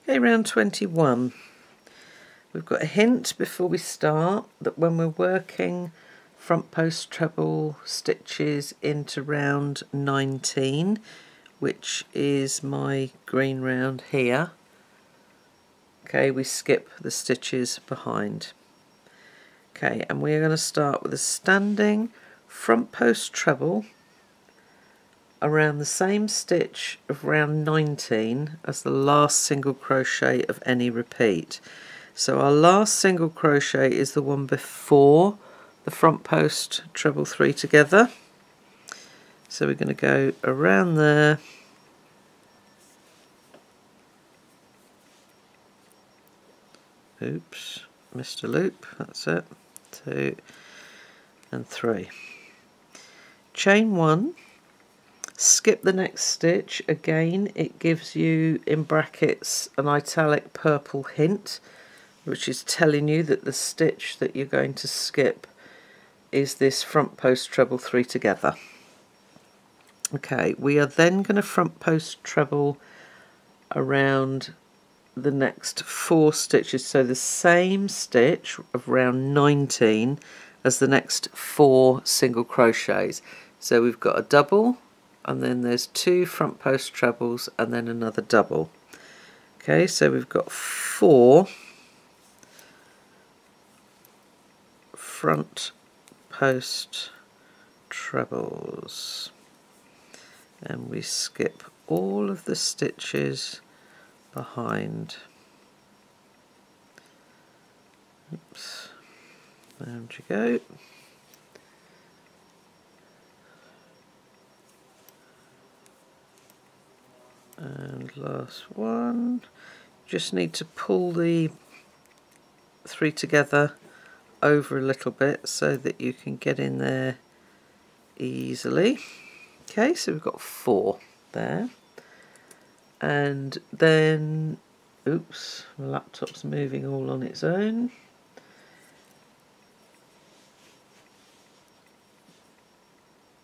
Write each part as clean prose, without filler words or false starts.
Okay, round 21. We've got a hint before we start that when we're working front post treble stitches into round 19, which is my green round here, okay, we skip the stitches behind. Okay, and we're going to start with a standing front post treble around the same stitch of round 19 as the last single crochet of any repeat. So our last single crochet is the one before the front post treble 3 together. So we're going to go around there, oops, missed a loop, that's it, 2 and 3. Chain 1, skip the next stitch. Again, it gives you in brackets an italic purple hint, which is telling you that the stitch that you're going to skip is this front post treble 3 together. Okay, we are then going to front post treble around the next 4 stitches, so the same stitch of round 19 as the next 4 single crochets. So we've got a double, and then there's 2 front post trebles and then another double. Okay, so we've got 4 front post trebles, and we skip all of the stitches behind. Oops, there you go. And last one, just need to pull the 3 together over a little bit so that you can get in there easily. Okay, so we've got 4 there, and then, oops, my laptop's moving all on its own.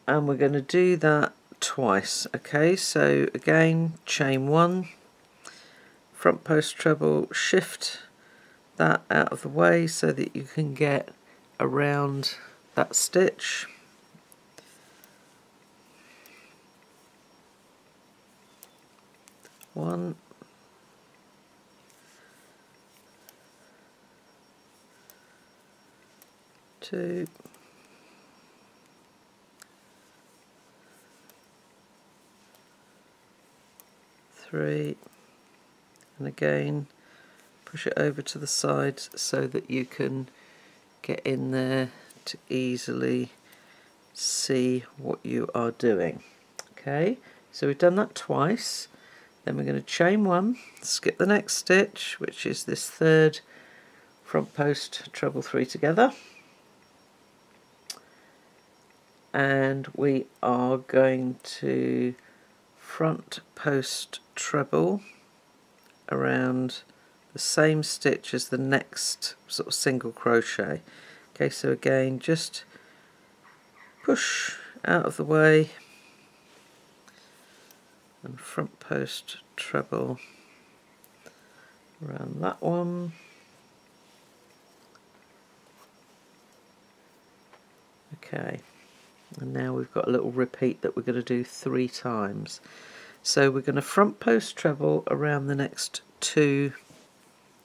And we're going to do that twice. Okay, so again, chain 1, front post treble, shift that out of the way so that you can get around that stitch. One, two, three, and again push it over to the side so that you can get in there to easily see what you are doing. Okay, so we've done that twice. Then we're going to chain 1, skip the next stitch, which is this 3rd front post treble 3 together, and we are going to front post treble around the same stitch as the next sort of single crochet. Okay, so again, just push out of the way and front post treble around that one. Okay, and now we've got a little repeat that we're going to do 3 times. So we're going to front post treble around the next 2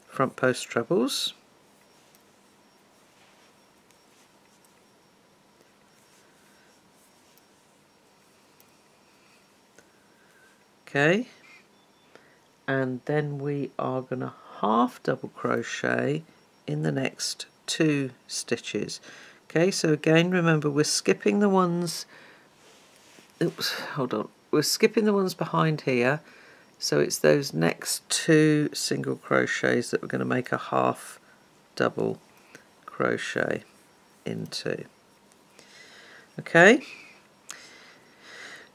front post trebles. Okay, and then we are going to half double crochet in the next 2 stitches. Okay, so again, remember we're skipping the ones, oops, hold on, we're skipping the ones behind here, so it's those next 2 single crochets that we're going to make a half double crochet into. Okay,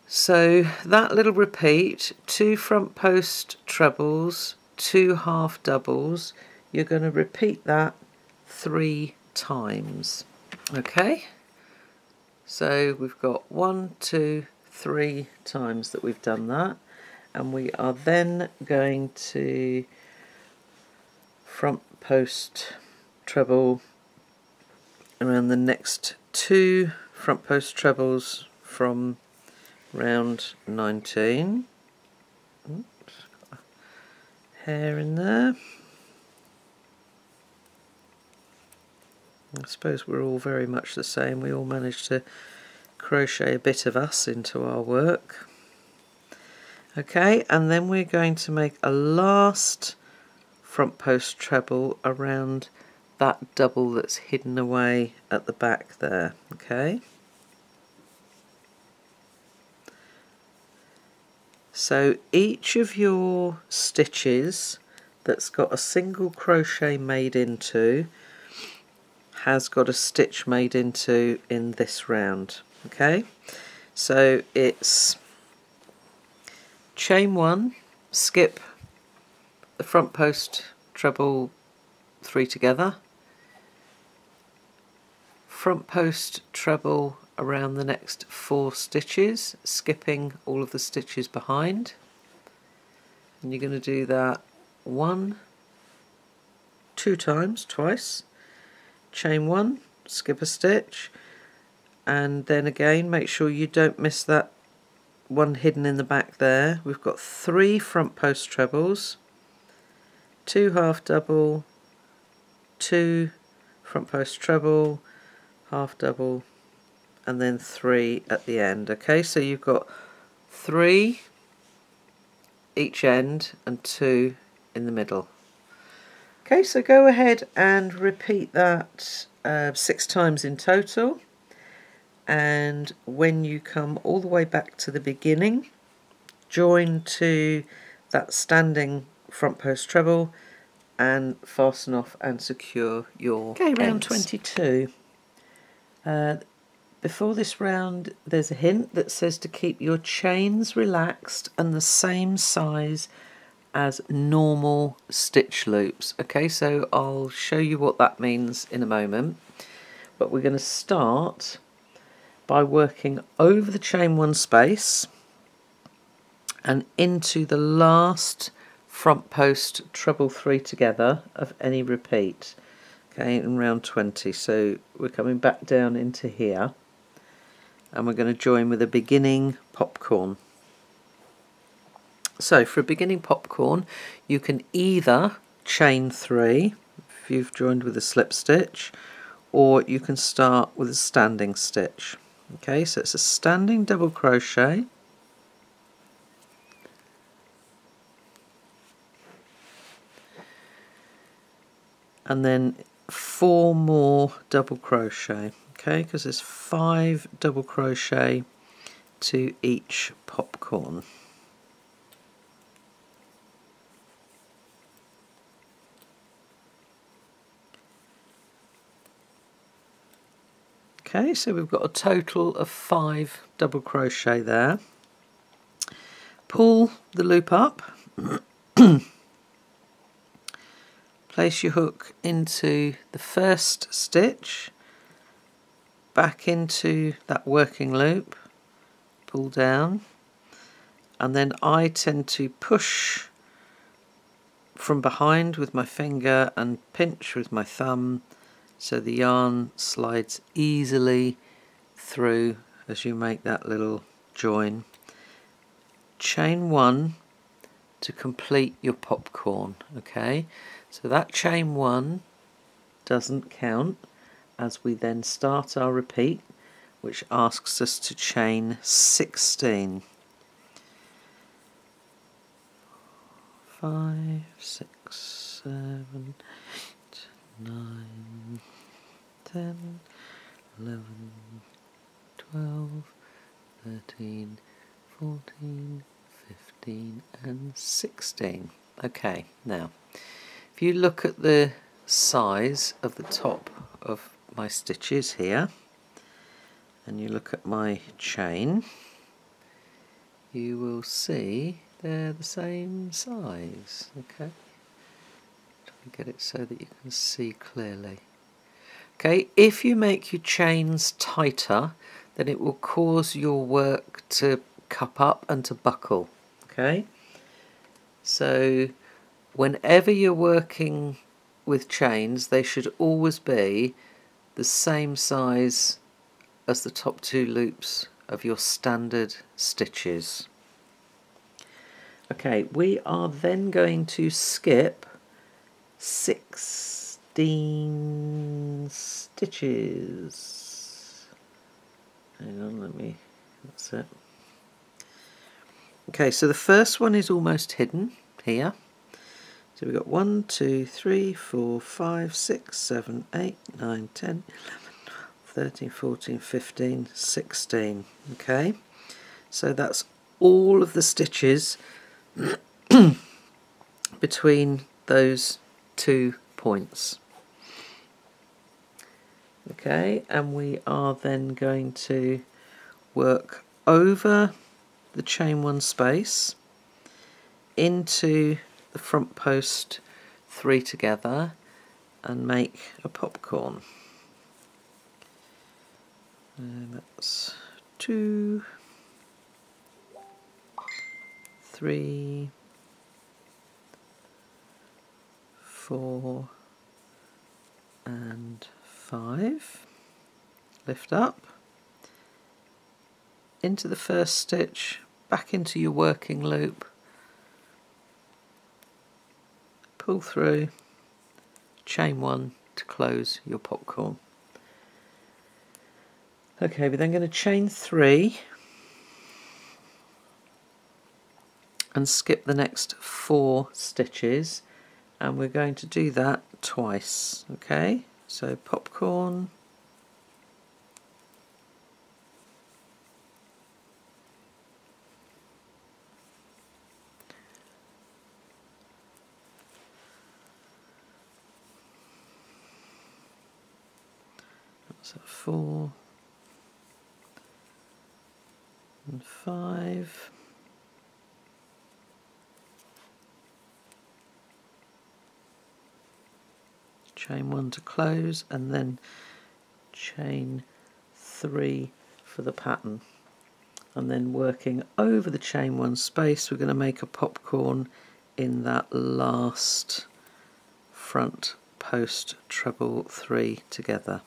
so that little repeat, 2 front post trebles, 2 half doubles, you're going to repeat that 3 times. Okay, so we've got 1, 2, 3 times that we've done that, and we are then going to front post treble around the next 2 front post trebles from round 19. Oops, got a hair in there. I suppose we're all very much the same. We all managed to crochet a bit of us into our work. Okay, and then we're going to make a last front post treble around that double that's hidden away at the back there. Okay, so each of your stitches that's got a single crochet made into has got a stitch made into in this round. Okay, so it's chain 1, skip the front post treble 3 together, front post treble around the next 4 stitches, skipping all of the stitches behind, and you're going to do that 1, 2 times, twice, chain 1, skip a stitch, and then again make sure you don't miss that one hidden in the back there. We've got 3 front post trebles, 2 half double, 2 front post treble, half double, and then 3 at the end. Okay, so you've got 3 each end and 2 in the middle. Okay, so go ahead and repeat that 6 times in total, and when you come all the way back to the beginning, join to that standing front post treble and fasten off and secure your round 22. Before this round there's a hint that says to keep your chains relaxed and the same size as normal stitch loops. Okay, so I'll show you what that means in a moment, but we're going to start by working over the chain 1 space and into the last front post treble 3 together of any repeat. Okay, in round 20. So we're coming back down into here, and we're going to join with a beginning popcorn. So for a beginning popcorn, you can either chain 3 if you've joined with a slip stitch, or you can start with a standing stitch. Okay, so it's a standing double crochet, and then 4 more double crochet. Okay, because there's 5 double crochet to each popcorn. Okay, so we've got a total of 5 double crochet there. Pull the loop up, place your hook into the first stitch, back into that working loop, pull down, and then I tend to push from behind with my finger and pinch with my thumb, so the yarn slides easily through as you make that little join. Chain 1 to complete your popcorn. Okay, so that chain 1 doesn't count, as we then start our repeat, which asks us to chain 16. 5, 6, 7, 8, 9, 10, 11, 12, 13, 14, 15 and 16. Okay, now if you look at the size of the top of my stitches here, and you look at my chain, you will see they're the same size. Okay, try and get it so that you can see clearly. Okay, if you make your chains tighter, then it will cause your work to cup up and to buckle. Okay, so whenever you're working with chains, they should always be the same size as the top 2 loops of your standard stitches. Okay, we are then going to skip 16 stitches. Hang on, that's it. Okay, so the first one is almost hidden here. So we've got 1, 2, 3, 4, 5, 6, 7, 8, 9, 10, 11, 13, 14, 15, 16. Okay, so that's all of the stitches between those 2 points. Okay, and we are then going to work over the chain 1 space into the front post 3 together and make a popcorn. And that's 2, 3, 4 and 5. Lift up into the first stitch, back into your working loop, pull through, chain 1 to close your popcorn. Okay, we're then going to chain 3 and skip the next 4 stitches, and we're going to do that twice. Okay, so popcorn, so 4 and 5, chain 1 to close, and then chain 3 for the pattern, and then working over the chain 1 space we're going to make a popcorn in that last front post treble 3 together.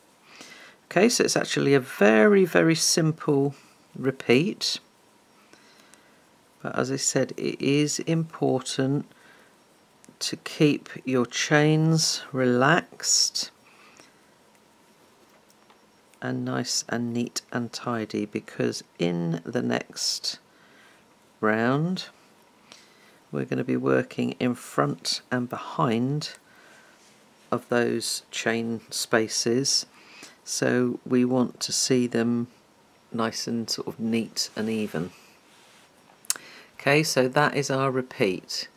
Okay, so it's actually a very simple repeat, but as I said, it is important to keep your chains relaxed and nice and neat and tidy, because in the next round we're going to be working in front and behind of those chain spaces, so we want to see them nice and sort of neat and even. Okay, so that is our repeat.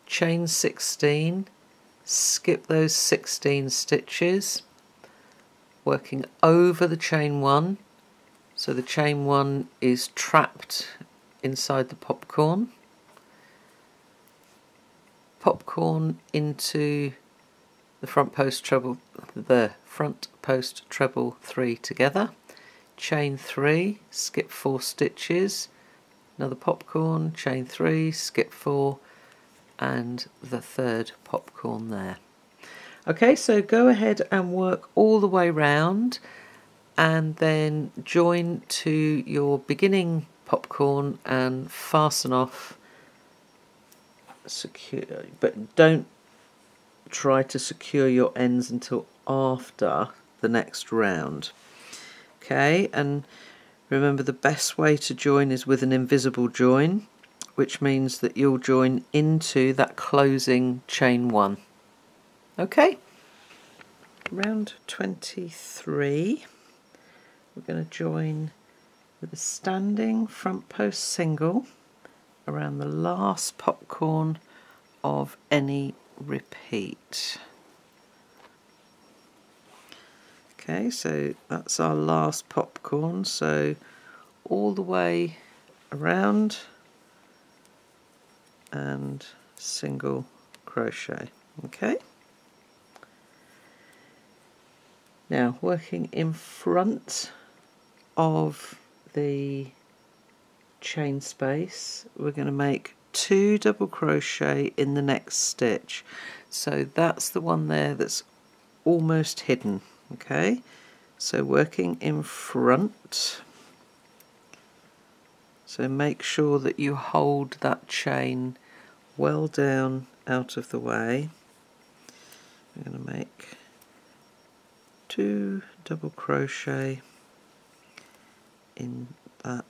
Chain 16, skip those 16 stitches, working over the chain 1, so the chain 1 is trapped inside the popcorn. Popcorn into the front post treble 3 together, chain 3, skip 4 stitches, another popcorn, chain 3, skip 4, and the 3rd popcorn there. Okay, so go ahead and work all the way round and then join to your beginning popcorn and fasten off secure, but don't try to secure your ends until after the next round. Okay, and remember, the best way to join is with an invisible join, which means that you'll join into that closing chain 1. Okay, round 23 we're going to join with a standing front post single around the last popcorn of any repeat. Okay, so that's our last popcorn, so all the way around and single crochet. Okay, now working in front of the chain space, we're going to make 2 double crochet in the next stitch. So that's the one there that's almost hidden. Okay, so working in front, so make sure that you hold that chain well down out of the way. We're going to make 2 double crochet in that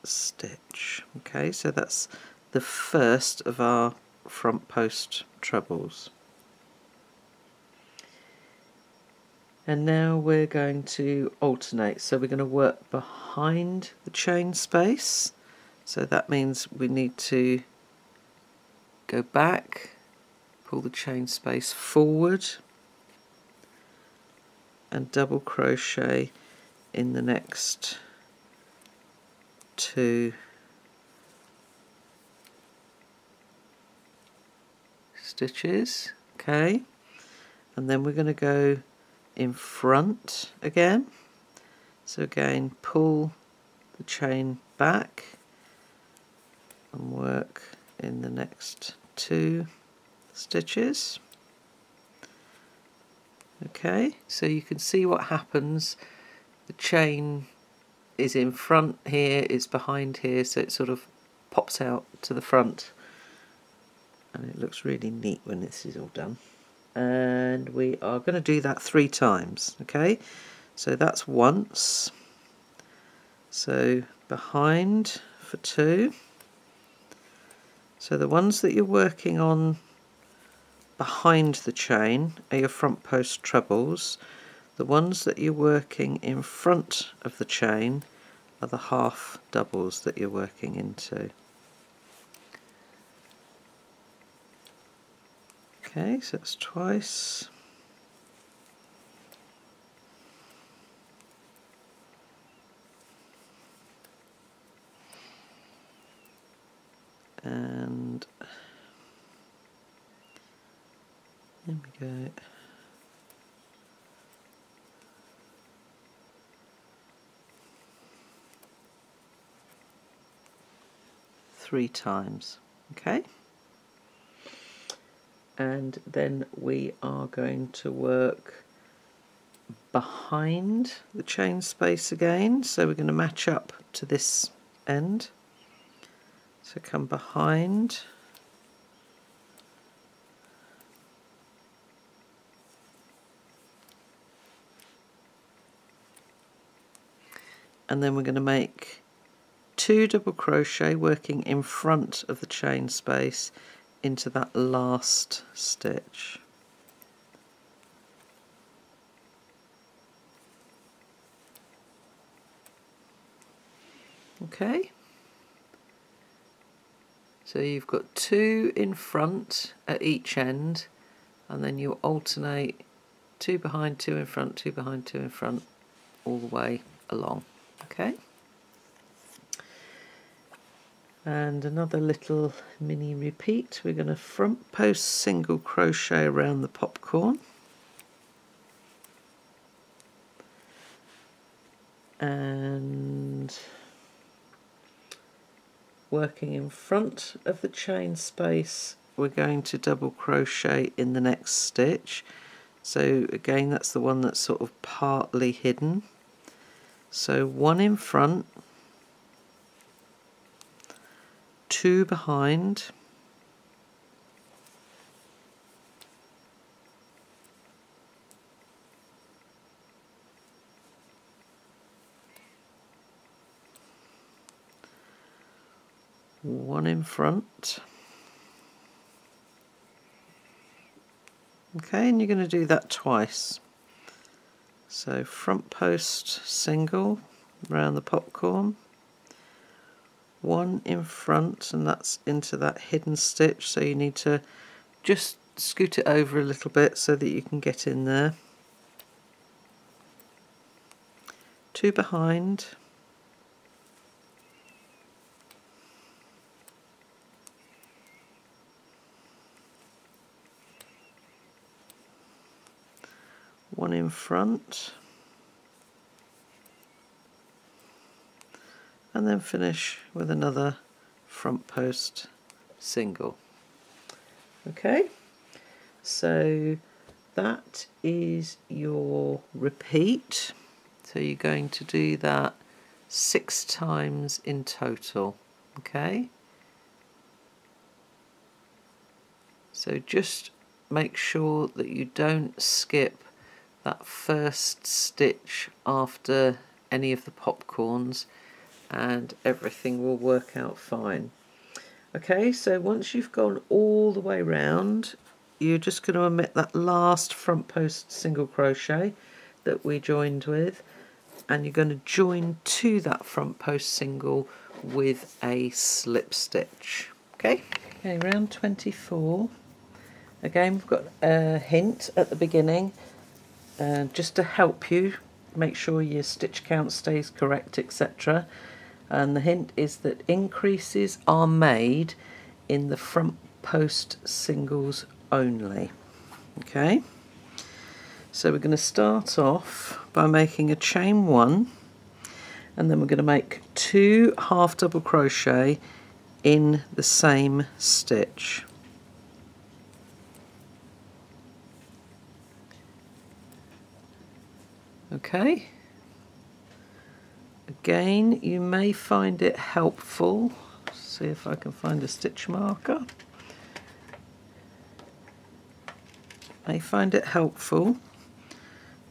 stitch. Okay, so that's the first of our front post trebles. And now we're going to alternate, so we're going to work behind the chain space, so that means we need to go back, pull the chain space forward and double crochet in the next 2 stitches. Okay, and then we're going to go in front again, so again pull the chain back and work in the next 2 stitches. Okay, so you can see what happens. The chain is in front here, it's behind here, so it sort of pops out to the front and it looks really neat when this is all done. And we are going to do that 3 times. Okay, so that's once, so behind for 2. So the ones that you're working on behind the chain are your front post trebles. The ones that you're working in front of the chain are the half doubles that you're working into. Okay, so that's twice. And there we go. Three times. Okay, and then we are going to work behind the chain space again, so we're going to match up to this end, so come behind, and then we're going to make 2 double crochet working in front of the chain space into that last stitch. Okay, so you've got 2 in front at each end, and then you alternate 2 behind, 2 in front, 2 behind, 2 in front, all the way along. Okay, and another little mini repeat. We're going to front post single crochet around the popcorn, and working in front of the chain space, we're going to double crochet in the next stitch. So again, that's the one that's sort of partly hidden. So 1 in front, 2 behind, one in front. Okay, and you're going to do that twice. So front post single around the popcorn, 1 in front, and that's into that hidden stitch, so you need to just scoot it over a little bit so that you can get in there. 2 behind, one in front, and then finish with another front post single. Okay, so that is your repeat. So you're going to do that 6 times in total. Okay, so just make sure that you don't skip that first stitch after any of the popcorns, and everything will work out fine. Okay, so once you've gone all the way round, you're just going to omit that last front post single crochet that we joined with, and you're going to join to that front post single with a slip stitch. Okay, round 24. Again, we've got a hint at the beginning, just to help you make sure your stitch count stays correct, etc. And the hint is that increases are made in the front post singles only. Okay, so we're going to start off by making a chain 1, and then we're going to make 2 half double crochet in the same stitch. Okay, again, you may find it helpful, see if I can find a stitch marker. May find it helpful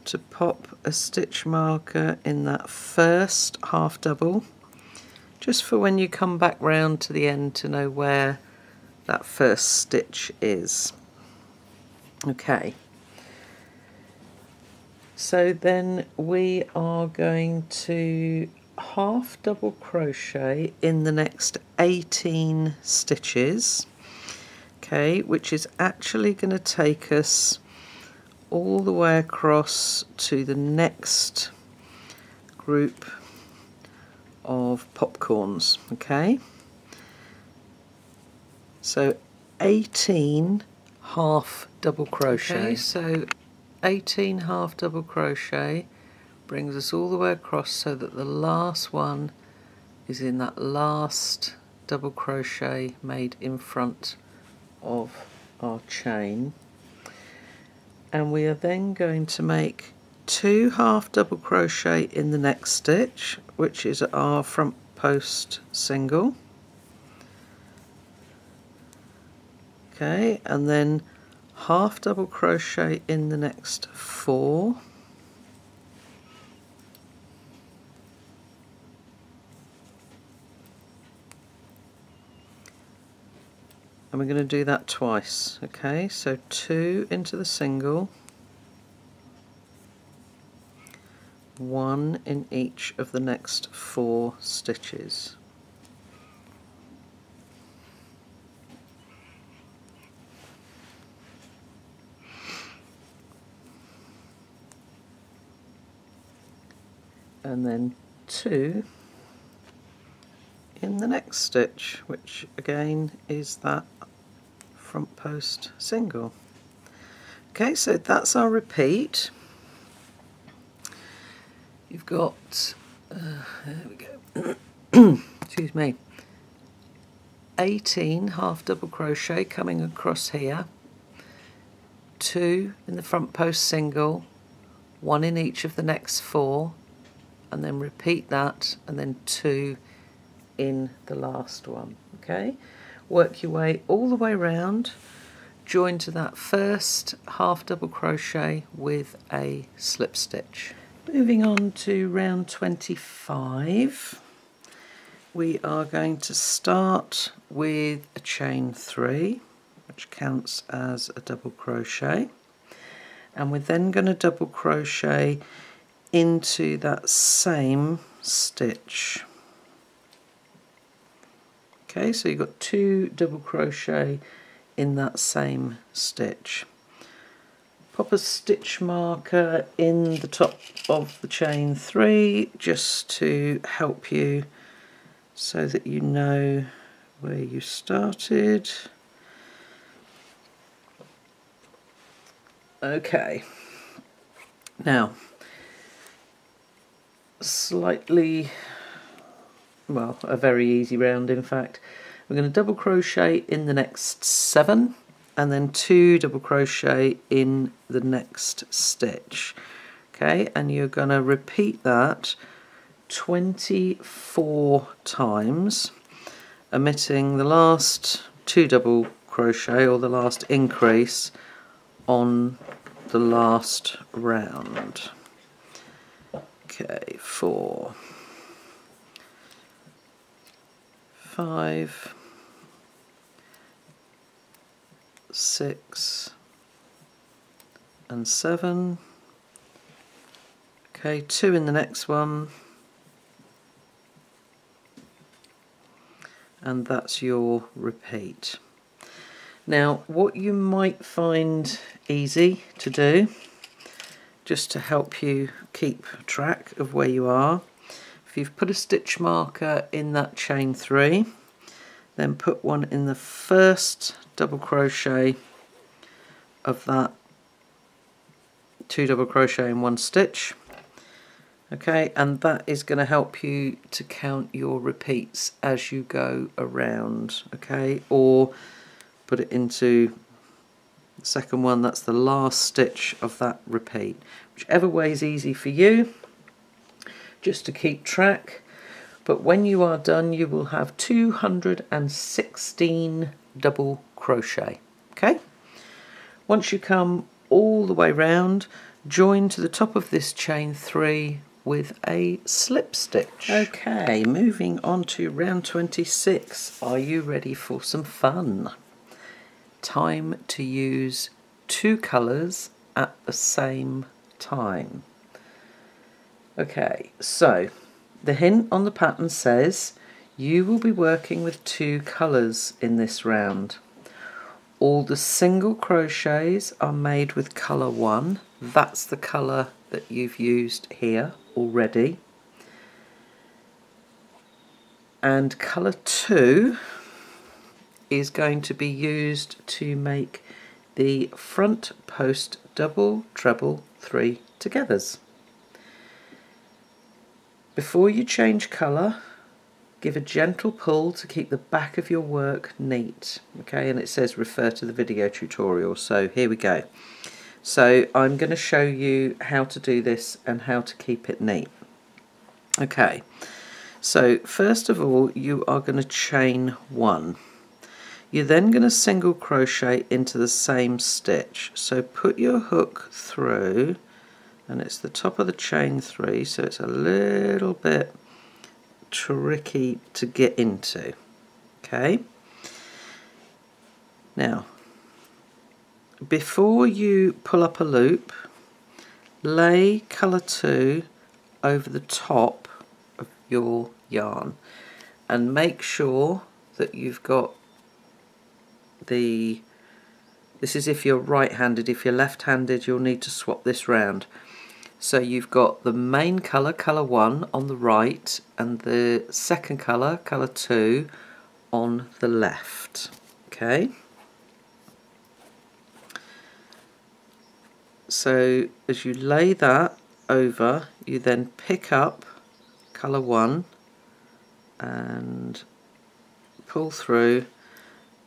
to pop a stitch marker in that first half double, just for when you come back round to the end to know where that first stitch is. Okay, so then we are going to half double crochet in the next 18 stitches, okay, which is actually going to take us all the way across to the next group of popcorns. Okay, so 18 half double crochet. Okay, so 18 half double crochet brings us all the way across so that the last one is in that last double crochet made in front of our chain, and we are then going to make 2 half double crochet in the next stitch, which is our front post single. Okay, and then half double crochet in the next 4, and we're going to do that twice. Okay, so 2 into the single, 1 in each of the next 4 stitches. And then 2 in the next stitch, which again is that front post single. Okay, so that's our repeat. You've got, there we go, excuse me, 18 half double crochet coming across here, 2 in the front post single, 1 in each of the next 4, and then repeat that, and then 2 in the last one. Okay, work your way all the way around, join to that first half double crochet with a slip stitch. Moving on to round 25, we are going to start with a chain 3, which counts as a double crochet, and we're then going to double crochet into that same stitch. Okay, so you've got 2 double crochet in that same stitch. Pop a stitch marker in the top of the chain 3 just to help you so that you know where you started. Okay, now slightly, well, a very easy round in fact. We're going to double crochet in the next 7 and then 2 double crochet in the next stitch. Okay, and you're going to repeat that 24 times, omitting the last 2 double crochet or the last increase on the last round. Okay, 4, 5, 6 and 7. Okay, 2 in the next one, and that's your repeat. Now, what you might find easy to do, just to help you keep track of where you are, if you've put a stitch marker in that chain 3, then put one in the first double crochet of that 2 double crochet in 1 stitch. Okay, and that is going to help you to count your repeats as you go around. Okay, or put it into the second one, that's the last stitch of that repeat. Whichever way is easy for you, just to keep track. But when you are done, you will have 216 double crochet. Okay, once you come all the way round, join to the top of this chain 3 with a slip stitch. Okay, moving on to round 26. Are you ready for some fun? Time to use 2 colours at the same time. Okay, so the hint on the pattern says you will be working with 2 colours in this round. All the single crochets are made with colour 1. That's the colour that you've used here already. And colour 2 is going to be used to make the front post double treble 3 togethers. Before you change colour, give a gentle pull to keep the back of your work neat. Okay, and it says refer to the video tutorial, so here we go. So I'm going to show you how to do this and how to keep it neat. Okay, so first of all you are going to chain 1. You're then going to single crochet into the same stitch. So put your hook through, and it's the top of the chain 3, so it's a little bit tricky to get into. Okay, now before you pull up a loop, lay colour 2 over the top of your yarn and make sure that you've got this is if you're right-handed. If you're left-handed, you'll need to swap this round. So you've got the main colour, colour 1, on the right, and the second colour, colour 2, on the left. Okay, so as you lay that over, you then pick up colour 1 and pull through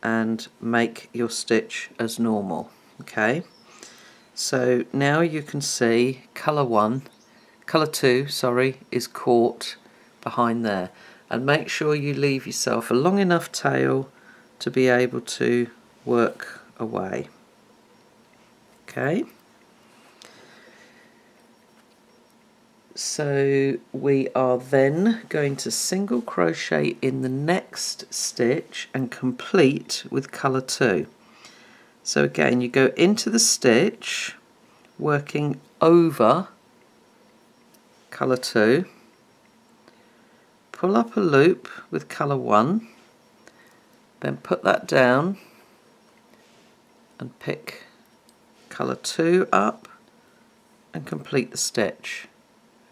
and make your stitch as normal. Okay, so now you can see colour 2, sorry, is caught behind there, and make sure you leave yourself a long enough tail to be able to work away. Okay, so we are then going to single crochet in the next stitch and complete with colour 2. So again, you go into the stitch working over colour 2, pull up a loop with colour 1, then put that down and pick colour 2 up and complete the stitch.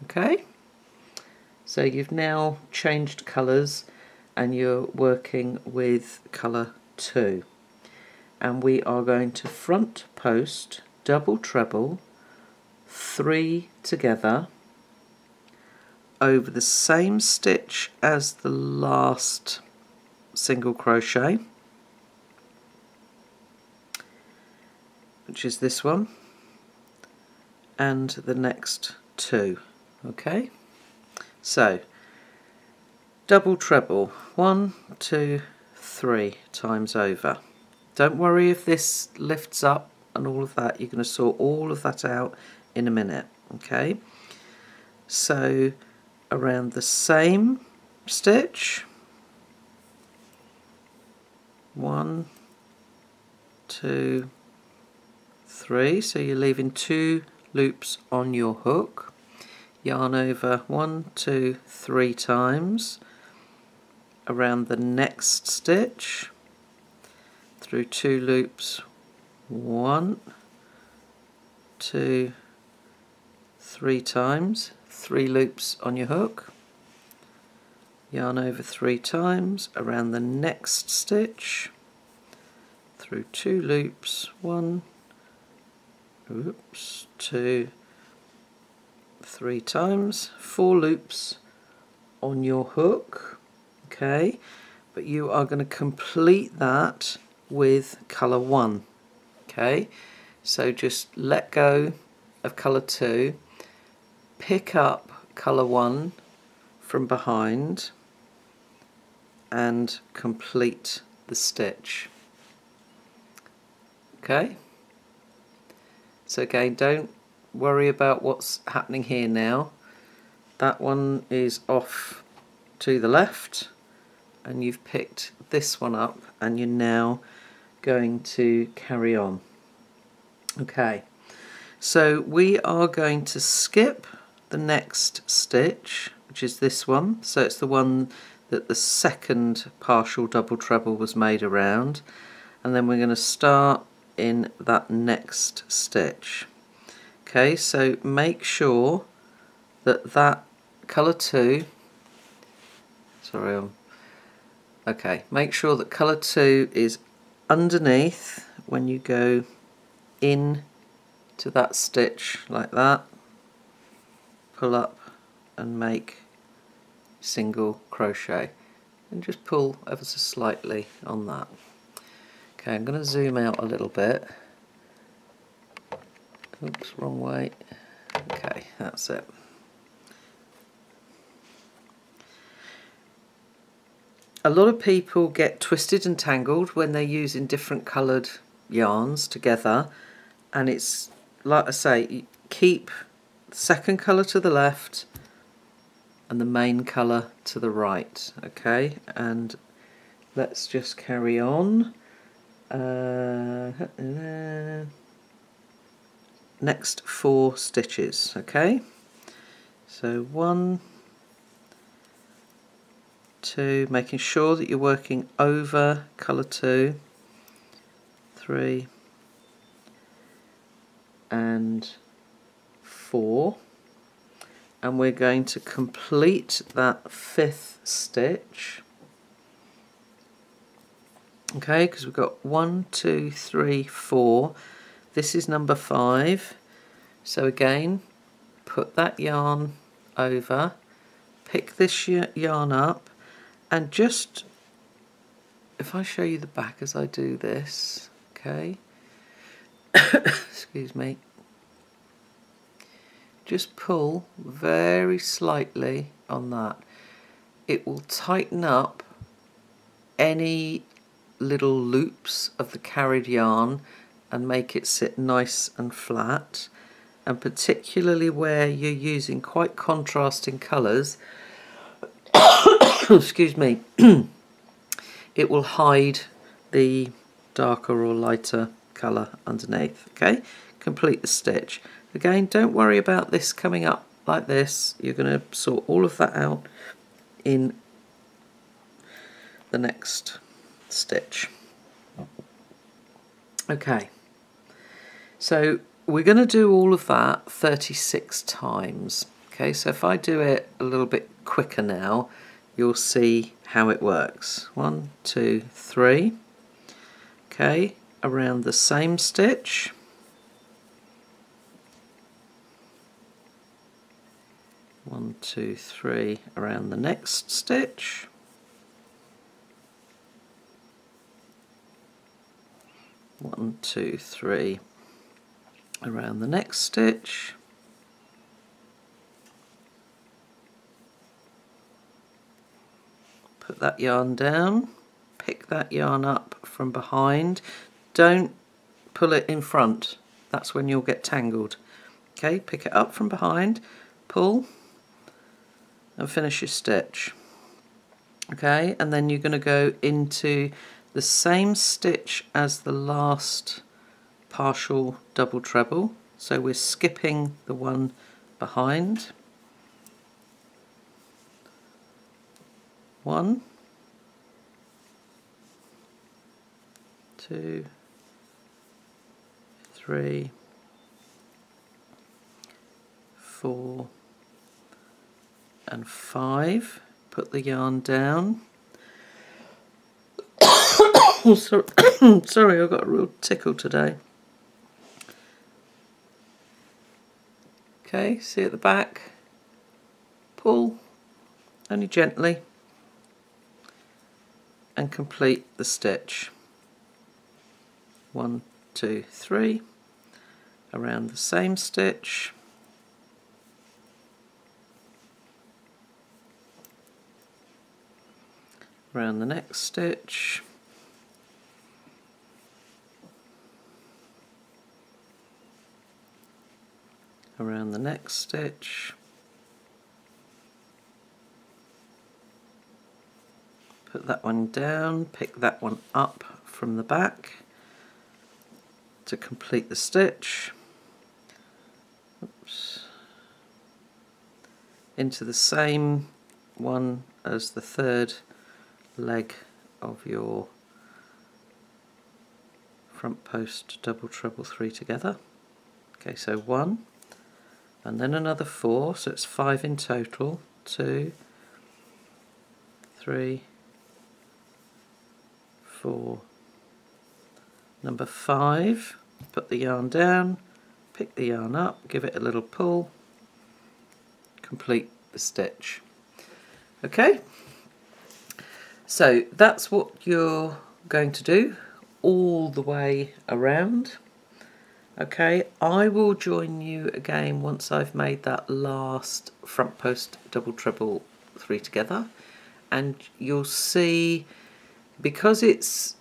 Okay, so you've now changed colours and you're working with colour 2, and we are going to front post double treble 3 together over the same stitch as the last single crochet, which is this one, and the next 2. Okay, so double treble, 1, 2, 3 times over. Don't worry if this lifts up and all of that, you're going to sort all of that out in a minute. Okay, so around the same stitch, 1, 2, 3, so you're leaving 2 loops on your hook, yarn over 1, 2, 3 times around the next stitch, through 2 loops, 1, 2, 3 times, 3 loops on your hook, yarn over 3 times around the next stitch, through 2 loops, 1, 2, 3 times, 4 loops on your hook. Okay, but you are going to complete that with colour 1. Okay, so just let go of colour 2, pick up colour 1 from behind and complete the stitch. Okay, so again, don't worry about what's happening here now. That one is off to the left and you've picked this one up and you're now going to carry on. Okay, so we are going to skip the next stitch, which is this one, so it's the one that the second partial double treble was made around, and then we're going to start in that next stitch. Okay, so make sure that that colour 2, okay, make sure that colour 2 is underneath when you go in to that stitch like that, pull up and make single crochet and just pull ever so slightly on that. Okay, I'm going to zoom out a little bit. Oops, wrong way. Okay, that's it. A lot of people get twisted and tangled when they're using different coloured yarns together, and it's like I say, keep the second colour to the left and the main colour to the right. Okay, and let's just carry on. Next 4 stitches. Okay, so 1, 2, making sure that you're working over colour 2, 3 and 4, and we're going to complete that 5th stitch. Okay, because we've got 1, 2, 3, 4. This is number 5. So again, put that yarn over, pick this yarn up, and just, if I show you the back as I do this, okay, excuse me, just pull very slightly on that. It will tighten up any little loops of the carried yarn and make it sit nice and flat, and particularly where you're using quite contrasting colours, excuse me, it will hide the darker or lighter colour underneath. Okay, complete the stitch. Again, don't worry about this coming up like this, you're going to sort all of that out in the next stitch. Okay, so we're going to do all of that 36 times. Okay, so if I do it a little bit quicker now, you'll see how it works. 1, 2, 3. Okay, around the same stitch. 1, 2, 3 around the next stitch. 1, 2, 3 around the next stitch. Put that yarn down, pick that yarn up from behind. Don't pull it in front, that's when you'll get tangled. Okay, pick it up from behind, pull and finish your stitch. Okay, and then you're going to go into the same stitch as the last partial double treble, so we're skipping the one behind. 1, 2, 3, 4 and 5. Put the yarn down. Oh, sorry. Sorry, I've got a real tickle today. Okay, see at the back, pull, only gently, and complete the stitch. 1, 2, 3, around the same stitch. Around the next stitch. Around the next stitch. Put that one down, pick that one up from the back to complete the stitch. Oops. Into the same one as the third leg of your front post double treble 3 together. Okay, so 1 and then another 4, so it's 5 in total. 2, 3, 4, number 5. Put the yarn down, pick the yarn up, give it a little pull, complete the stitch. Okay, so that's what you're going to do all the way around. Okay, I will join you again once I've made that last front post double treble 3 together, and you'll see, because this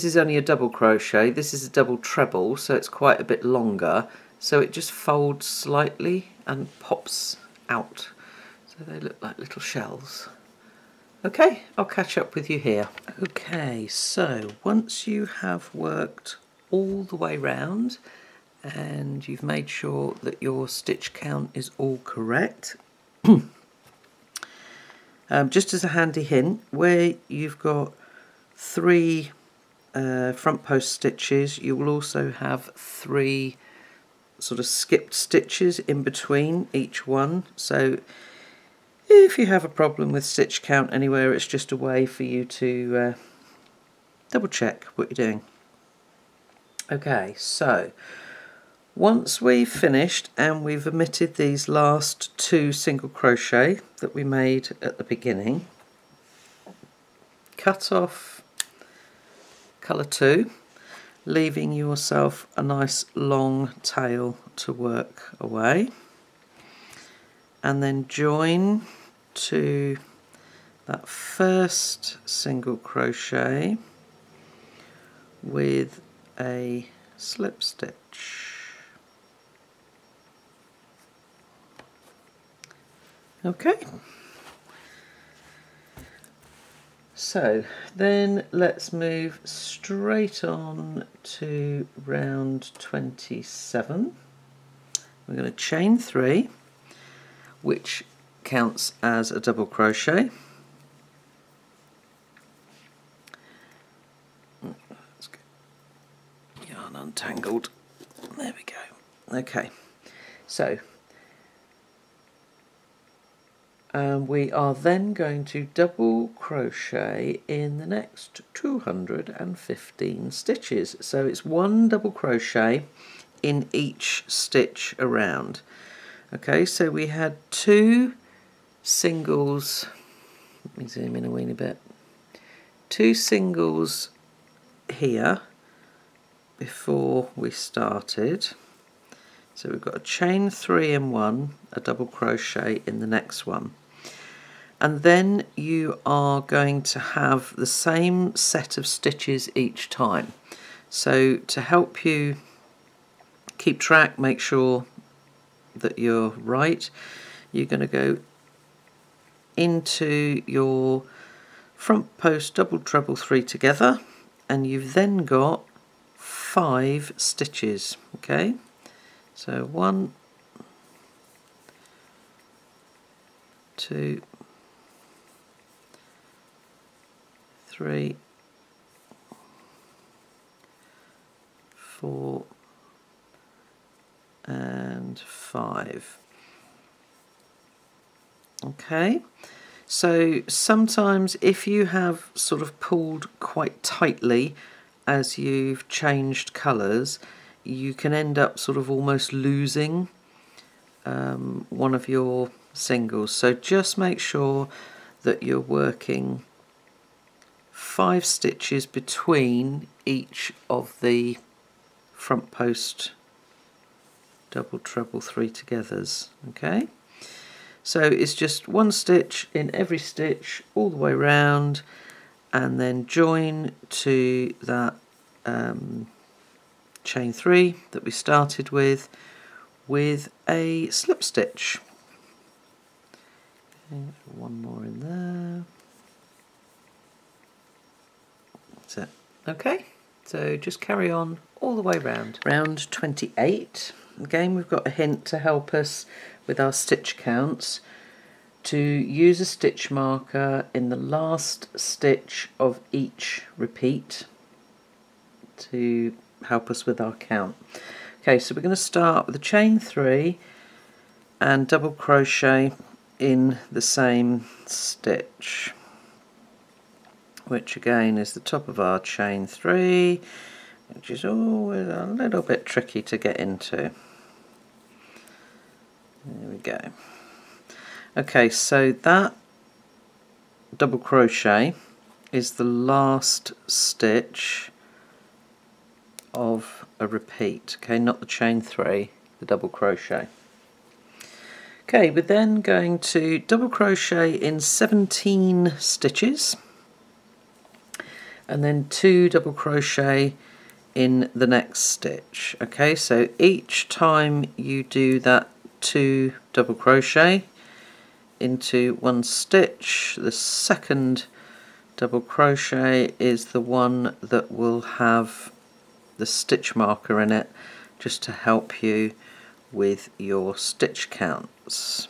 is only a double crochet, this is a double treble, so it's quite a bit longer, so it just folds slightly and pops out, so they look like little shells. Okay, I'll catch up with you here. Okay, so once you have worked all the way round and you've made sure that your stitch count is all correct, just as a handy hint, where you've got 3 front post stitches, you will also have 3 sort of skipped stitches in between each one, so if you have a problem with stitch count anywhere, it's just a way for you to double check what you're doing. Okay, so once we've finished and we've omitted these last 2 single crochet that we made at the beginning, cut off colour 2, leaving yourself a nice long tail to work away, and then join to that first single crochet with a slip stitch. Okay, so then let's move straight on to round 27. We're going to chain 3, which counts as a double crochet. Let's get yarn untangled. There we go. Okay, so we are then going to double crochet in the next 215 stitches. So it's 1 double crochet in each stitch around. Okay, so we had 2 singles, let me zoom in a weeny bit, 2 singles here before we started. So we've got a chain 3 in one, a double crochet in the next one. And then you are going to have the same set of stitches each time. So to help you keep track, make sure that you're right, you're going to go into your front post double treble 3 together, and you've then got 5 stitches. Okay, so 1, 2, 3, 4 and 5. Okay, so sometimes if you have sort of pulled quite tightly as you've changed colours, you can end up sort of almost losing one of your singles. So just make sure that you're working 5 stitches between each of the front post double treble 3 togethers. Okay, so it's just 1 stitch in every stitch all the way round, and then join to that chain 3 that we started with a slip stitch. Okay, 1 more in there. That's it. Okay, so just carry on all the way round. Round 28. Again, we've got a hint to help us with our stitch counts, to use a stitch marker in the last stitch of each repeat to help us with our count. Okay, so we're going to start with a chain 3 and double crochet in the same stitch, which again is the top of our chain 3, which is always a little bit tricky to get into. There we go. Okay, so that double crochet is the last stitch of a repeat. Okay, not the chain 3, the double crochet. Okay, we're then going to double crochet in 17 stitches, and then 2 double crochet in the next stitch. Okay, so each time you do that 2 double crochet into 1 stitch, the second double crochet is the one that will have the stitch marker in it, just to help you with your stitch counts.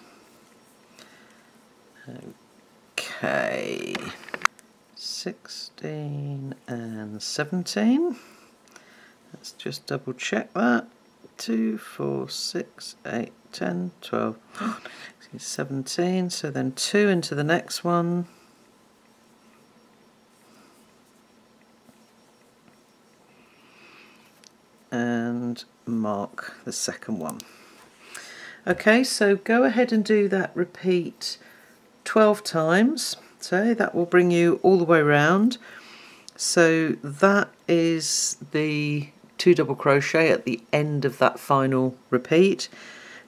Okay, 16 and 17. Let's just double check that. 2, 4, 6, 8, 10, 12, 17. So then 2 into the next one. And mark the second one. Okay, so go ahead and do that repeat 12 times. So that will bring you all the way around. So that is the 2 double crochet at the end of that final repeat.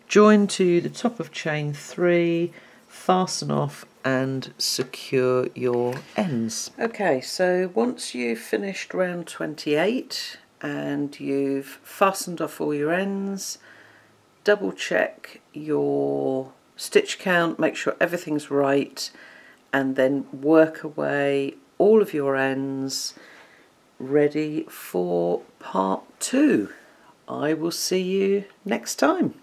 Join to the top of chain 3, fasten off and secure your ends. Okay, so once you've finished round 28 and you've fastened off all your ends, double check your stitch count, make sure everything's right, and then work away all of your ends ready for part 2. I will see you next time.